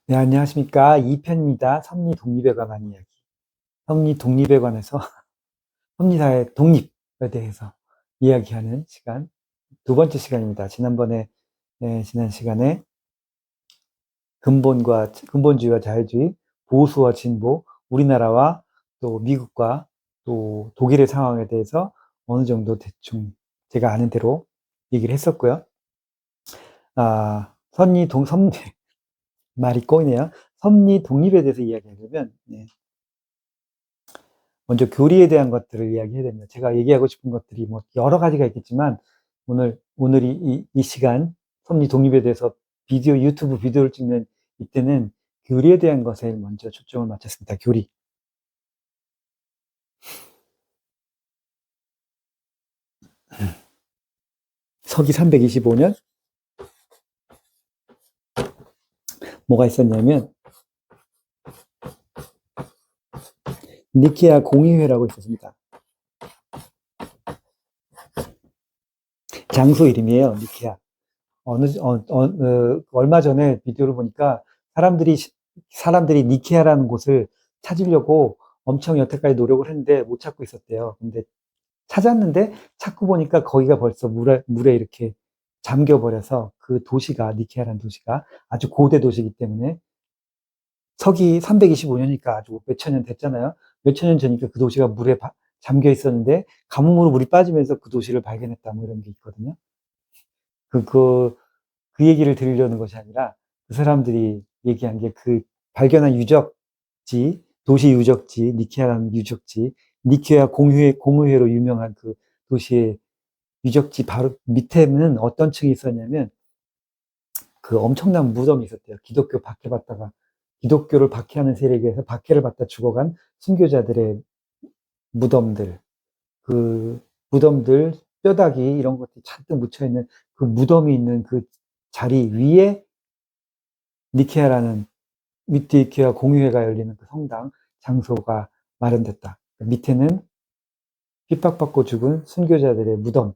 네, 안녕하십니까. 2편입니다. 섭리 독립에 관한 이야기. 섭리 독립에 관해서 섭리사의 독립에 대해서 이야기하는 시간, 두 번째 시간입니다. 지난 시간에 근본주의와 자유주의, 보수와 진보, 우리나라와 또 미국과 또 독일의 상황에 대해서 어느 정도 대충 제가 아는 대로 얘기를 했었고요. 말이 꼬이네요. 섭리 독립에 대해서 이야기하려면, 네. 먼저 교리에 대한 것들을 이야기해야 됩니다. 제가 얘기하고 싶은 것들이 뭐 여러 가지가 있겠지만, 오늘이 시간, 섭리 독립에 대해서 유튜브 비디오를 찍는 이때는 교리에 대한 것에 먼저 초점을 맞췄습니다. 교리. 서기 325년, 뭐가 있었냐면, 니케아 공의회라고 있었습니다. 장소 이름이에요, 니케아. 얼마 전에 비디오를 보니까 사람들이 니케아라는 곳을 찾으려고 엄청 여태까지 노력을 했는데 못 찾고 있었대요. 근데 찾았는데 찾고 보니까 거기가 벌써 물에 이렇게 잠겨버려서 그 도시가, 니케아라는 도시가 아주 고대 도시이기 때문에 서기 325년이니까 아주 몇천 년 됐잖아요. 몇천 년 전이니까 그 도시가 잠겨 있었는데 가뭄으로 물이 빠지면서 그 도시를 발견했다 뭐 이런 게 있거든요. 그, 그, 그 얘기를 들으려는 것이 아니라 그 사람들이 얘기한 게 그 발견한 유적지, 도시 유적지, 니케아라는 유적지, 니케아 공의회로 유명한 그 도시의 유적지 바로 밑에는 어떤 층이 있었냐면 그 엄청난 무덤이 있었대요. 기독교를 박해하는 세력에 서 박해를 받다 죽어간 순교자들의 무덤들, 그 무덤들, 뼈다귀 이런 것들이 잔뜩 묻혀있는 그 무덤이 있는 그 자리 위에 니케아라는 니케아 공의회가 열리는 그 성당 장소가 마련됐다. 밑에는 핍박받고 죽은 순교자들의 무덤,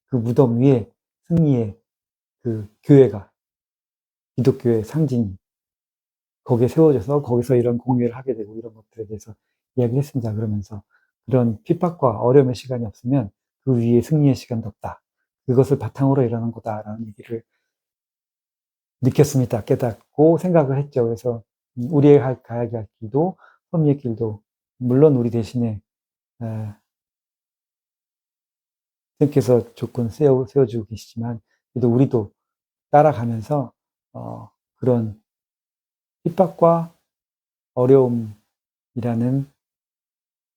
그 무덤 위에 승리의 그 교회가, 기독교의 상징이 거기에 세워져서 거기서 이런 공의를 하게 되고 이런 것들에 대해서 이야기를 했습니다. 그러면서 그런 핍박과 어려움의 시간이 없으면 그 위에 승리의 시간도 없다. 그것을 바탕으로 일어난 거다라는 얘기를 느꼈습니다. 깨닫고 생각을 했죠. 그래서 우리의 가야 할 길도, 섭리의 길도, 물론 우리 대신에 선생님께서 조건 세워주고 계시지만, 그래도 우리도 따라가면서 그런 핍박과 어려움이라는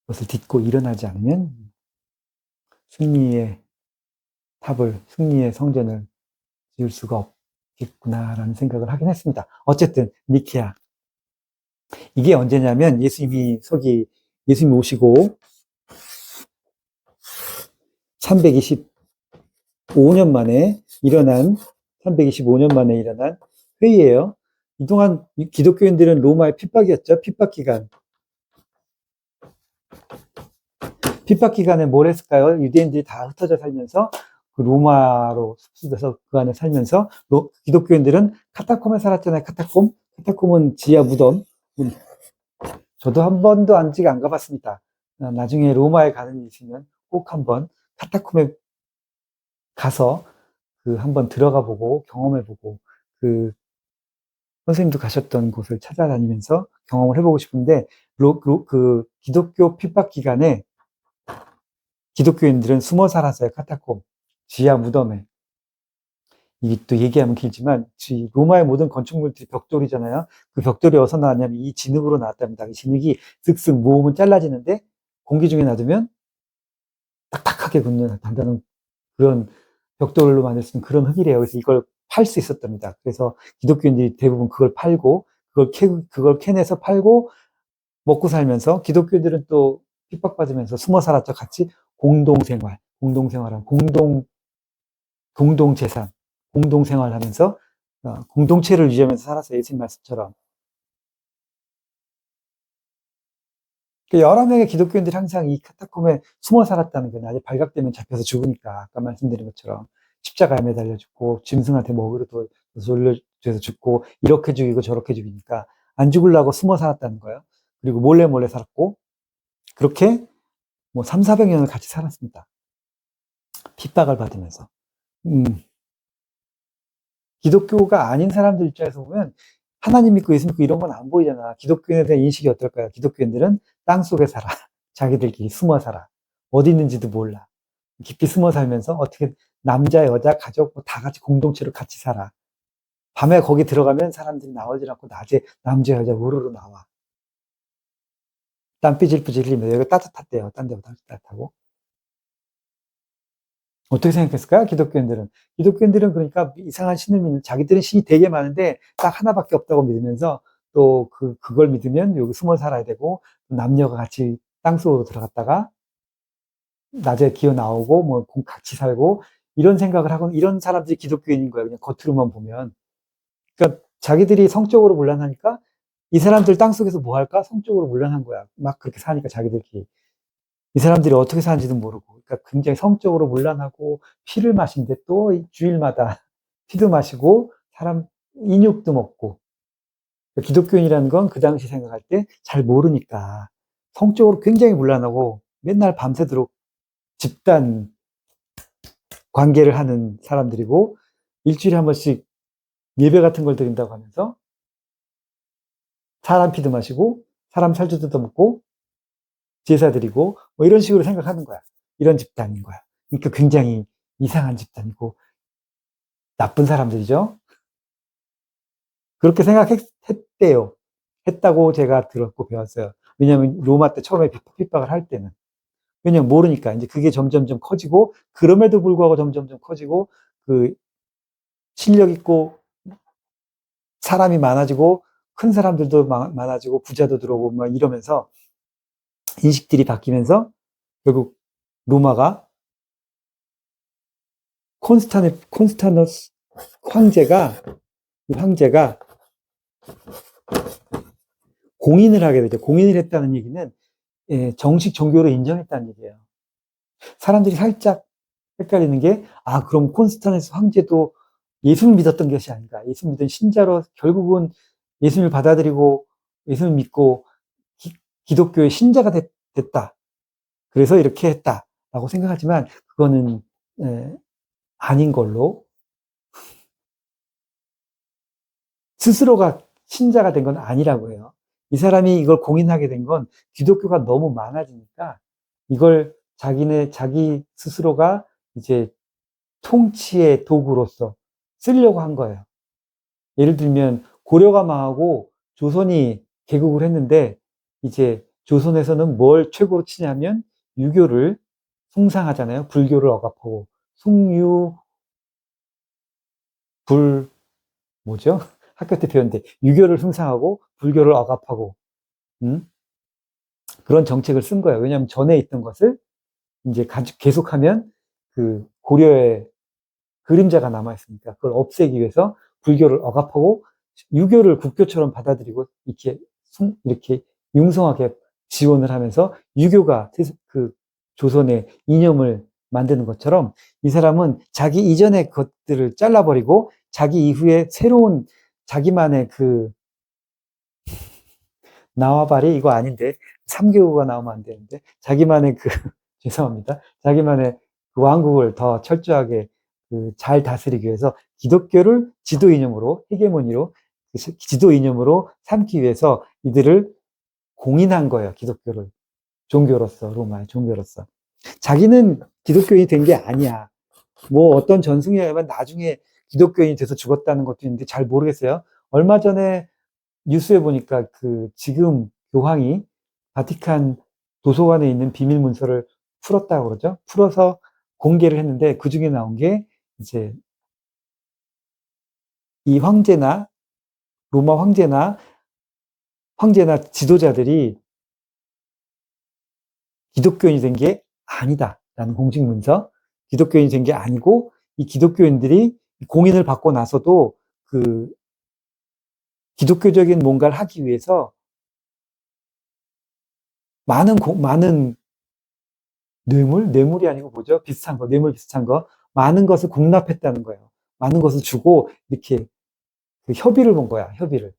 것을 딛고 일어나지 않으면 승리의 성전을 지을 수가 없겠구나라는 생각을 하긴 했습니다. 어쨌든 니케아 이게 언제냐면 예수님이 오시고 325년 만에 일어난 325년 만에 일어난 회의예요. 이동안 기독교인들은 로마의 핍박이었죠. 핍박 기간에 뭘 했을까요? 유대인들이 다 흩어져 살면서 그 로마로 흡수돼서 그 안에 살면서 기독교인들은 카타콤에 살았잖아요. 카타콤은 지하 무덤. 저도 한 번도 아직 안 가봤습니다. 나중에 로마에 가는 일 있으면 꼭 한번 카타콤에 가서 그 한번 들어가 보고 경험해 보고 그 선생님도 가셨던 곳을 찾아다니면서 경험을 해보고 싶은데 그 기독교 핍박 기간에 기독교인들은 숨어 살았어요. 카타콤 지하 무덤에. 이게 또 얘기하면 길지만 로마의 모든 건축물들이 벽돌이잖아요. 그 벽돌이 어디서 나왔냐면 이 진흙으로 나왔답니다. 이 진흙이 슥슥 모으면 잘라지는데 공기 중에 놔두면 딱딱하게 굳는 단단한 그런 벽돌로 만들 수 있는 그런 흙이래요. 그래서 이걸 팔 수 있었답니다. 그래서 기독교인들이 대부분 그걸 팔고 그걸 캐내서 팔고 먹고 살면서 기독교인들은 또 핍박받으면서 숨어 살았죠. 같이 공동생활한 공동재산, 공동생활하면서 공동체를 유지하면서 살았어요. 예수님 말씀처럼. 여러 명의 기독교인들이 항상 이 카타콤에 숨어 살았다는 거예요. 나중에 발각되면 잡혀서 죽으니까. 아까 말씀드린 것처럼 십자가에 매달려 죽고 짐승한테 먹으로 독재에서 죽고, 이렇게 죽이고 저렇게 죽이니까 안 죽으려고 숨어 살았다는 거예요. 그리고 몰래 몰래 살았고, 그렇게 뭐 3, 400년을 같이 살았습니다. 핍박을 받으면서. 음, 기독교가 아닌 사람들 입장에서 보면 하나님 믿고 예수 믿고 이런 건 안 보이잖아. 기독교인에 대한 인식이 어떨까요? 기독교인들은 땅 속에 살아. 자기들끼리 숨어 살아. 어디 있는지도 몰라. 깊이 숨어 살면서 어떻게 남자, 여자, 가족 뭐다 같이 공동체로 같이 살아. 밤에 거기 들어가면 사람들이 나오질 않고 낮에 남자, 여자 우르르 나와. 땀 삐질삐질 흘리면서 여기가 따뜻하대요. 딴 데보다 따뜻하고. 어떻게 생각했을까요? 기독교인들은. 기독교인들은 그러니까 이상한 신을 믿는, 자기들은 신이 되게 많은데 딱 하나밖에 없다고 믿으면서 또 그걸 믿으면 여기 숨어 살아야 되고, 남녀가 같이 땅속으로 들어갔다가 낮에 기어 나오고, 뭐 같이 살고, 이런 생각을 하고, 이런 사람들이 기독교인인 거예요. 그냥 겉으로만 보면. 그러니까 자기들이 성적으로 문란하니까 이 사람들 땅속에서 뭐 할까? 성적으로 문란한 거야. 막 그렇게 사니까 자기들끼리. 이 사람들이 어떻게 사는지도 모르고, 그러니까 굉장히 성적으로 문란하고, 피를 마신데 또 주일마다 피도 마시고, 사람 인육도 먹고, 그러니까 기독교인이라는 건 그 당시 생각할 때 잘 모르니까, 성적으로 굉장히 문란하고, 맨날 밤새도록 집단 관계를 하는 사람들이고, 일주일에 한 번씩 예배 같은 걸 드린다고 하면서, 사람 피도 마시고, 사람 살도 뜯어먹고, 제사 드리고, 뭐 이런 식으로 생각하는 거야. 이런 집단인 거야. 그러니까 굉장히 이상한 집단이고, 나쁜 사람들이죠. 그렇게 생각했대요. 했다고 제가 들었고 배웠어요. 왜냐하면 로마 때 처음에 핍박을 할 때는. 왜냐면 모르니까 이제 그게 점점점 커지고, 그럼에도 불구하고 점점점 커지고, 그 실력 있고 사람이 많아지고, 큰 사람들도 많아지고, 부자도 들어오고 막 이러면서 인식들이 바뀌면서 결국 로마가 콘스탄너스 황제가 공인을 하게 되죠. 공인을 했다는 얘기는 정식 종교로 인정했다는 얘기예요. 사람들이 살짝 헷갈리는 게, 그럼 콘스탄티누스 황제도 예수를 믿었던 것이 아닌가. 예수 믿은 신자로 결국은 예수를 받아들이고 예수를 믿고 기독교의 신자가 됐다. 그래서 이렇게 했다라고 생각하지만 그거는 아닌 걸로, 스스로가 신자가 된 건 아니라고 해요. 이 사람이 이걸 공인하게 된 건 기독교가 너무 많아지니까 이걸 자기 스스로가 이제 통치의 도구로서 쓰려고 한 거예요. 예를 들면 고려가 망하고 조선이 개국을 했는데, 이제 조선에서는 뭘 최고로 치냐면 유교를 숭상하잖아요. 불교를 억압하고, 숭유 불 뭐죠? 학교 때 배웠는데, 유교를 숭상하고 불교를 억압하고, 음? 그런 정책을 쓴 거예요. 왜냐하면 전에 있던 것을 이제 계속하면 그 고려의 그림자가 남아있으니까 그걸 없애기 위해서 불교를 억압하고 유교를 국교처럼 받아들이고 이렇게 융성하게 지원을 하면서 유교가 그 조선의 이념을 만드는 것처럼, 이 사람은 자기 이전의 것들을 잘라버리고 자기 이후에 새로운 자기만의 나와바리 이거 아닌데, 3교구가 나오면 안 되는데, 자기만의 죄송합니다. 자기만의 그 왕국을 더 철저하게 잘 다스리기 위해서 기독교를 지도 이념으로, 헤게모니로, 지도 이념으로 삼기 위해서 이들을 공인한 거예요. 기독교를. 종교로서, 로마의 종교로서. 자기는 기독교인이 된 게 아니야. 뭐 어떤 전승에 의하면 나중에 기독교인이 돼서 죽었다는 것도 있는데 잘 모르겠어요. 얼마 전에 뉴스에 보니까 지금 교황이 바티칸 도서관에 있는 비밀 문서를 풀었다고 그러죠. 풀어서 공개를 했는데 그 중에 나온 게 이제 이 로마 황제나 지도자들이 기독교인이 된 게 아니다라는 공식 문서, 기독교인이 된 게 아니고, 이 기독교인들이 공인을 받고 나서도 기독교적인 뭔가를 하기 위해서 많은 뇌물이 아니고 뭐죠? 뇌물 비슷한 거, 많은 것을 공납했다는 거예요. 많은 것을 주고, 이렇게 그 협의를 본 거야, 협의를.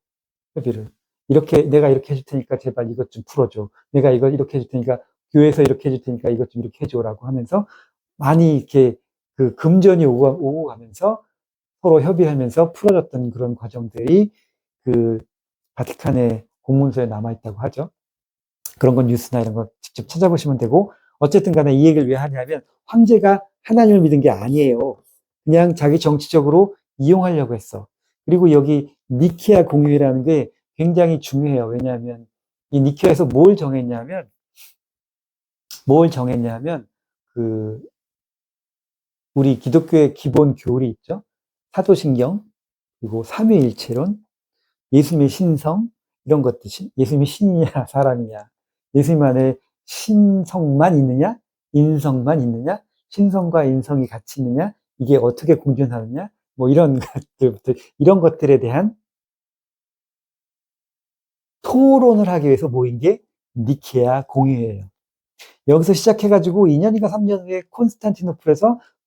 이렇게, 내가 이렇게 해줄 테니까 제발 이것 좀 풀어줘. 내가 이거 이렇게 해줄 테니까, 교회에서 이렇게 해줄 테니까 이것 좀 이렇게 해줘라고 하면서 많이 이렇게 그 금전이 오고 가면서 서로 협의하면서 풀어졌던 그런 과정들이 그 바티칸의 공문서에 남아있다고 하죠. 그런 건 뉴스나 이런 거 직접 찾아보시면 되고, 어쨌든 간에 이 얘기를 왜 하냐면, 황제가 하나님을 믿은 게 아니에요. 그냥 자기 정치적으로 이용하려고 했어. 그리고 여기 니케아 공의회라는 게 굉장히 중요해요. 왜냐하면 이 니케아에서 뭘 정했냐면, 그, 우리 기독교의 기본 교리 있죠? 사도신경, 그리고 삼위일체론, 예수님의 신성, 이런 것들, 예수님이 신이냐, 사람이냐, 예수님 안에 신성만 있느냐, 인성만 있느냐, 신성과 인성이 같이 있느냐, 이게 어떻게 공존하느냐, 뭐 이런 것들부터, 이런 것들에 대한 토론을 하기 위해서 모인 게 니케아 공의회예요. 여기서 시작해가지고 2년인가 3년 후에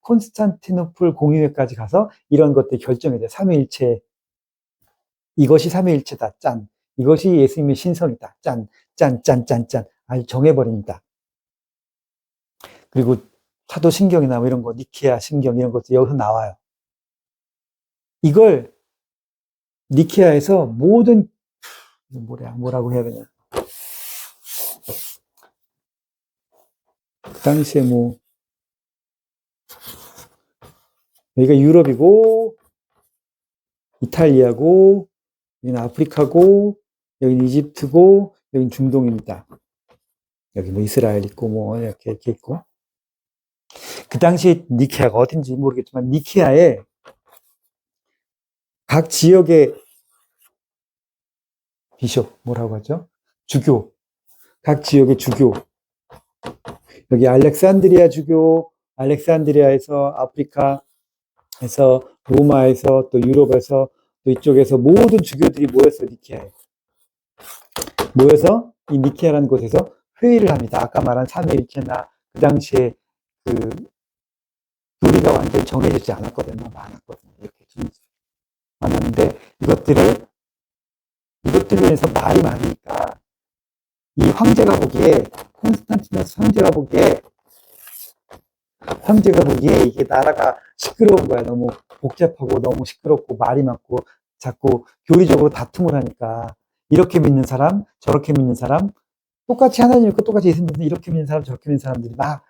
콘스탄티노플 공의회까지 가서 이런 것들이 결정이 돼요. 삼위일체, 이것이 삼위일체다. 짠. 이것이 예수님의 신성이다. 짠. 짠, 짠, 짠, 짠. 아주 정해버립니다. 그리고 사도신경이나 뭐 이런 거, 니케아 신경 이런 것도 여기서 나와요. 이걸 니케아에서 모든, 뭐라고 해야 되냐. 그 당시에 뭐, 여기가 유럽이고, 이탈리아고, 여기는 아프리카고, 여기는 이집트고, 여기는 중동입니다. 여기 뭐 이스라엘 있고, 뭐, 이렇게 있고. 그 당시 니케아가 어딘지 모르겠지만, 니케아에 각 지역의 비숍, 뭐라고 하죠? 주교. 각 지역의 주교. 여기 알렉산드리아 주교, 알렉산드리아에서 아프리카에서 로마에서 또 유럽에서 또 이쪽에서 모든 주교들이 모였어요, 니케아에. 모여서 이 니케아라는 곳에서 회의를 합니다. 아까 말한 삼위일체나 그 당시에 그 교리가 완전히 정해지지 않았거든요. 많았거든요. 이렇게 많았는데 이것들로 인해서 말이 많으니까 이 황제가 보기에 콘스탄티누스 황제가 보기에 이게 나라가 시끄러운 거야. 너무 복잡하고 너무 시끄럽고 말이 많고 자꾸 교리적으로 다툼을 하니까 이렇게 믿는 사람, 저렇게 믿는 사람, 똑같이 하나님 믿고 똑같이 예수 믿는 이렇게 믿는 사람, 저렇게 믿는 사람들이 막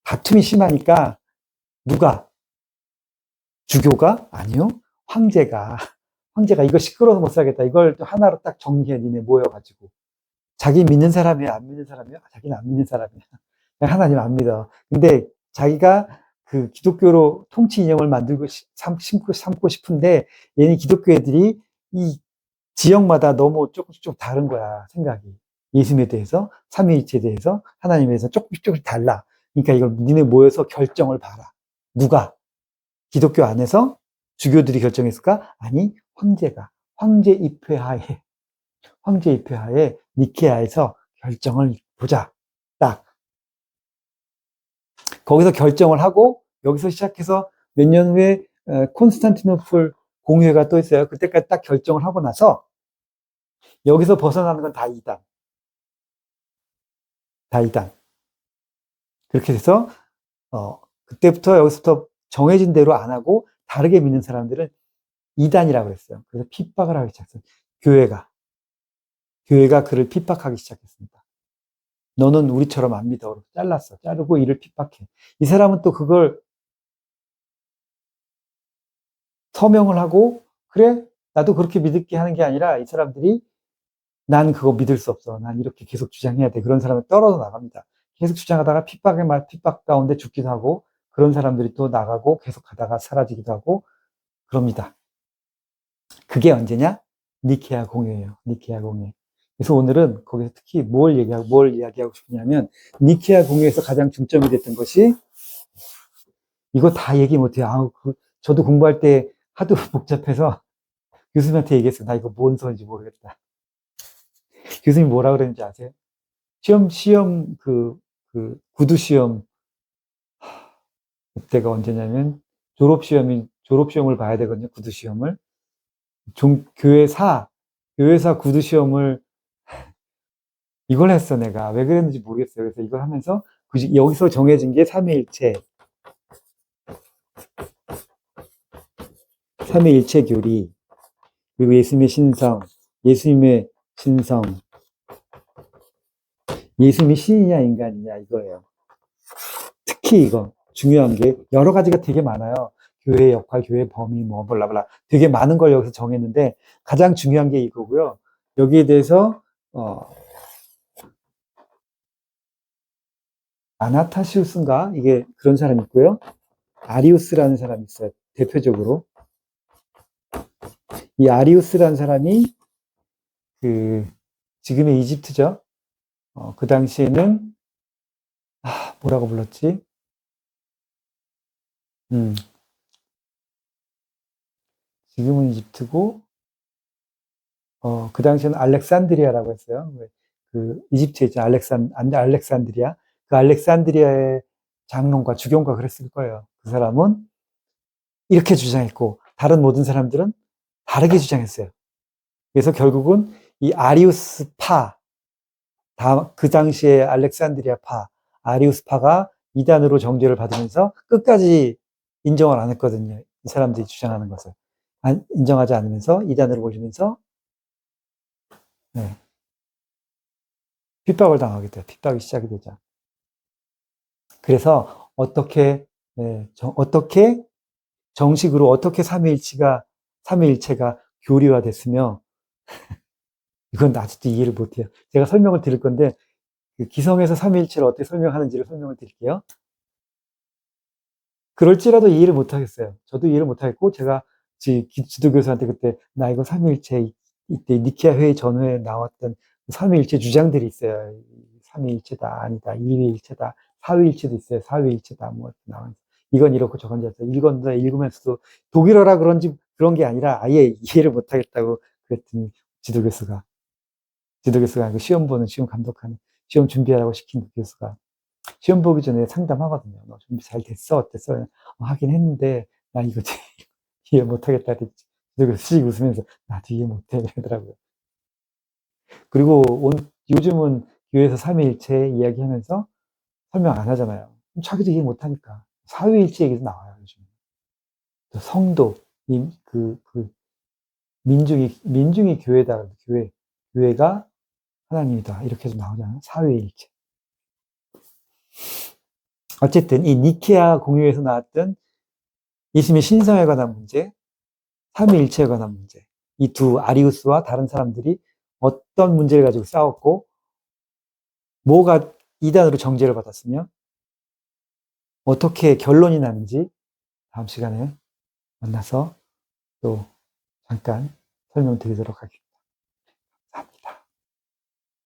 다툼이 심하니까 누가? 주교가? 아니요. 황제가. 황제가 이거 시끄러워서 못 살겠다. 이걸 또 하나로 딱 정리해, 니네 모여가지고. 자기 믿는 사람이야, 안 믿는 사람이야? 자기는 안 믿는 사람이야. 하나님 안 믿어. 근데 자기가 그 기독교로 통치 이념을 만들고 삼고 싶은데 얘는 기독교 애들이 이 지역마다 너무 조금씩 좀 다른 거야, 생각이. 예수님에 대해서, 삼위일체에 대해서, 하나님에 대해서 조금씩 달라. 그러니까 이걸 니네 모여서 결정을 봐라. 누가? 기독교 안에서 주교들이 결정했을까? 아니, 황제 입회하에 니케아에서 결정을 보자. 딱. 거기서 결정을 하고 여기서 시작해서 몇 년 후에 콘스탄티노플 공회가 또 있어요. 그때까지 딱 결정을 하고 나서 여기서 벗어나는 건 다 이단. 다 이단. 그렇게 돼서 그때부터 여기서부터 정해진 대로 안 하고 다르게 믿는 사람들은 이단이라고 했어요. 그래서 핍박을 하기 시작했어요. 교회가 그를 핍박하기 시작했습니다. 너는 우리처럼 안 믿어. 잘랐어. 자르고 이를 핍박해. 이 사람은 또 그걸 서명을 하고, 그래? 나도 그렇게 믿을게 하는 게 아니라 이 사람들이 난 그거 믿을 수 없어. 난 이렇게 계속 주장해야 돼. 그런 사람은 떨어져 나갑니다. 계속 주장하다가 핍박 가운데 죽기도 하고, 그런 사람들이 또 나가고, 계속 가다가 사라지기도 하고, 그럽니다. 그게 언제냐? 니케아 공회예요. 니케아 공회. 그래서 오늘은 거기서 특히 뭘 이야기하고 싶냐면, 니케아 공회에서 가장 중점이 됐던 것이, 이거 다 얘기 못해요. 저도 공부할 때 하도 복잡해서 교수님한테 얘기했어요. 나 이거 뭔 소리인지 모르겠다. 교수님 뭐라 그랬는지 아세요? 구두 시험, 그때가 언제냐면 졸업시험을 봐야 되거든요. 구두 시험을. 교회사 구두 시험을 이걸 했어, 내가. 왜 그랬는지 모르겠어요. 그래서 이걸 하면서 여기서 정해진 게 삼위일체, 삼위일체 교리, 그리고 예수님의 신성, 예수님이 신이냐 인간이냐 이거예요. 특히 이거 중요한 게 여러 가지가 되게 많아요. 교회의 역할, 교회의 범위, 뭐 블라블라 되게 많은 걸 여기서 정했는데 가장 중요한 게 이거고요. 여기에 대해서 아나타시우스인가 이게 그런 사람이 있고요. 아리우스라는 사람이 있어요. 대표적으로 이 아리우스라는 사람이 그 지금의 이집트죠. 그 당시에는 뭐라고 불렀지? 음, 지금은 이집트고 그 당시에는 알렉산드리아라고 했어요. 그 이집트에 있죠. 알렉산드리아. 그 알렉산드리아의 장로가 주교가 그랬을 거예요. 그 사람은 이렇게 주장했고 다른 모든 사람들은 다르게 주장했어요. 그래서 결국은 이 아리우스파, 그 당시에 알렉산드리아파, 아리우스파가 이단으로 정죄를 받으면서 끝까지 인정을 안 했거든요. 이 사람들이 주장하는 것을. 인정하지 않으면서 이단으로 몰리면서 네, 핍박을 당하게 돼요. 핍박이 시작이 되죠. 그래서 어떻게 정식으로 어떻게 삼위일체가 교리화됐으며 이건 아직도 이해를 못해요. 제가 설명을 드릴 건데 그 기성에서 삼위일체를 어떻게 설명하는지를 설명을 드릴게요. 그럴지라도 이해를 못하겠어요. 저도 이해를 못하겠고 제가 지도교수한테 그때 나 이거 삼위일체 이때 니케아 회의 전후에 나왔던 삼위일체 주장들이 있어요. 삼위일체다 아니다 이위일체다 사위일체도 있어요. 사위일체다 뭐 나와 이건 이렇고 저건 저렇다 읽으면서도 독일어라 그런지 그런 게 아니라 아예 이해를 못하겠다고 그랬더니 지도교수가 그 시험 보는 시험 감독하는 시험 준비하라고 시킨 그 교수가 시험 보기 전에 상담하거든요. 너 준비 잘 됐어? 어땠어? 하긴 했는데, 나 이거 이해 못하겠다. 그리고 씩 웃으면서, 나도 이해 못해. 이러더라고요. 그리고 요즘은 교회에서 삼위일체 이야기하면서 설명 안 하잖아요. 자기도 이해 못하니까. 사위일체 얘기도 나와요, 요즘. 성도, 민중이 교회다. 교회가 하나님이다. 이렇게 해서 나오잖아요. 사위일체. 어쨌든 이 니케아 공유에서 나왔던 예수님의 신성에 관한 문제, 삼위일체에 관한 문제. 이 두 아리우스와 다른 사람들이 어떤 문제를 가지고 싸웠고 뭐가 이단으로 정죄를 받았으며 어떻게 결론이 나는지 다음 시간에 만나서 또 잠깐 설명드리도록 하겠습니다.